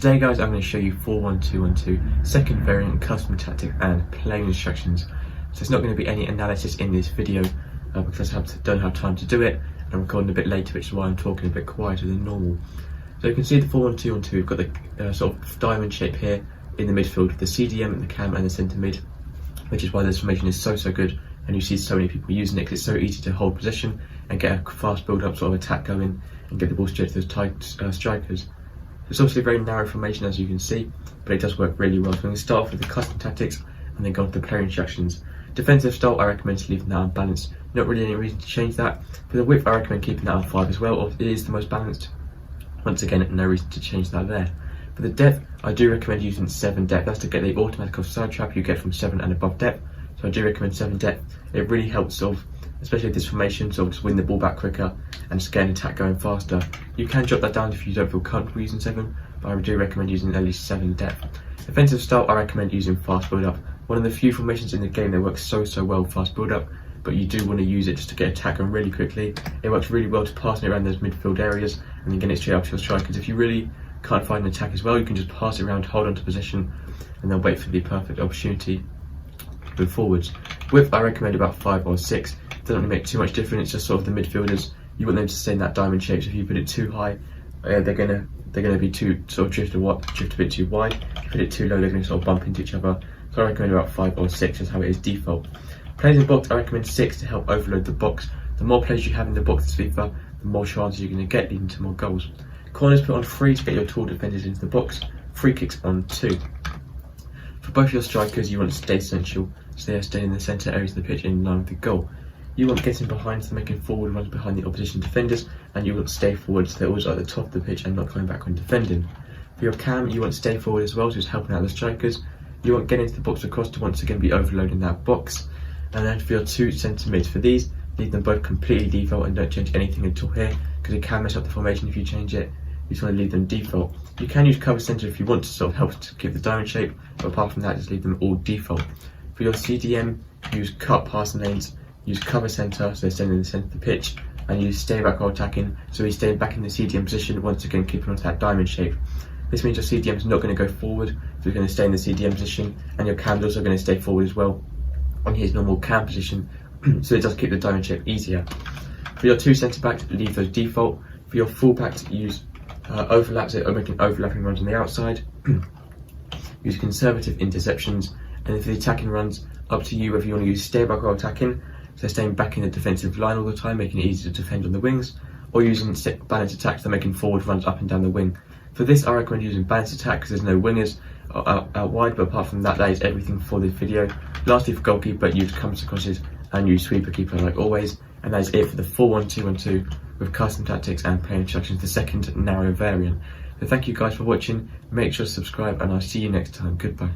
Today guys, I'm going to show you 4-1-2-1-2 second variant custom tactic and playing instructions. So there's not going to be any analysis in this video because I don't have time to do it. I'm recording a bit later, which is why I'm talking a bit quieter than normal. So you can see the 4-1-2-1-2, we've got the sort of diamond shape here in the midfield, the CDM, the cam and the centre mid, which is why this formation is so good, and you see so many people using it because it's so easy to hold possession and get a fast build up sort of attack going and get the ball straight to those tight strikers. It's obviously a very narrow formation, as you can see, but it does work really well. So I'm going to start off with the custom tactics and then go on to the player instructions. Defensive style, I recommend to leave that unbalanced. Not really any reason to change that. For the width, I recommend keeping that on 5 as well, or it is the most balanced. Once again, no reason to change that there. For the depth, I do recommend using 7 depth. That's to get the automatic offside trap you get from 7 and above depth. So I do recommend 7 depth. It really helps sort of, especially with this formation, sort of just win the ball back quicker and just get an attack going faster. You can drop that down if you don't feel comfortable using 7, but I do recommend using at least 7 depth. Defensive style, I recommend using fast build up. One of the few formations in the game that works so well fast build up, but you do want to use it just to get attack going really quickly. It works really well to pass it around those midfield areas and then get it straight up to your strikers. If you really can't find an attack as well, you can just pass it around, hold on to position, and then wait for the perfect opportunity to move forwards. Width, I recommend about 5 or 6. Doesn't really make too much difference. It's just sort of the midfielders, you want them to stay in that diamond shape. So if you put it too high, they're gonna be too sort of drift a bit too wide. If you put it too low, they're gonna sort of bump into each other. So I recommend about 5 or 6 is how it is default. Players in box, I recommend 6 to help overload the box. The more players you have in the box in FIFA, the more chances you're going to get, leading to more goals. Corners put on 3 to get your tall defenders into the box. Free kicks on 2. For both your strikers, you want to stay central, so they are staying in the centre areas of the pitch in line with the goal. You want getting behind, so making forward runs behind the opposition defenders, and you want to stay forward, so they're always at the top of the pitch and not coming back when defending. For your cam, you want to stay forward as well, so it's helping out the strikers. You want getting into the box across to once again be overloading that box. And then for your 2 centre mids, for these, leave them both completely default and don't change anything at all here, because it can mess up the formation if you change it. You just want to leave them default. You can use cover centre if you want to sort of help to give the diamond shape, but apart from that, just leave them all default. For your CDM, use cut passing lanes, use cover centre, so they're staying in the centre of the pitch, and use stay back or attacking, so he's staying back in the CDM position, once again keeping onto that diamond shape. This means your CDM is not going to go forward, so it's going to stay in the CDM position, and your cam's also going to stay forward as well on his normal cam position, so it does keep the diamond shape easier. For your 2 centre backs, leave those default. For your full backs, use overlaps, making overlapping runs on the outside. Use conservative interceptions, and for the attacking runs, up to you whether you want to use stay back or attacking, so staying back in the defensive line all the time, making it easy to defend on the wings, or using balanced attacks, so making forward runs up and down the wing. For this, I recommend using balanced attack because there's no wingers out wide, but apart from that, that is everything for this video. Lastly, for goalkeeper, use comes crosses and use sweeper keeper like always, and that is it for the 4-1-2-1-2 with custom tactics and player instructions, the second narrow variant. So thank you guys for watching, make sure to subscribe, and I'll see you next time. Goodbye.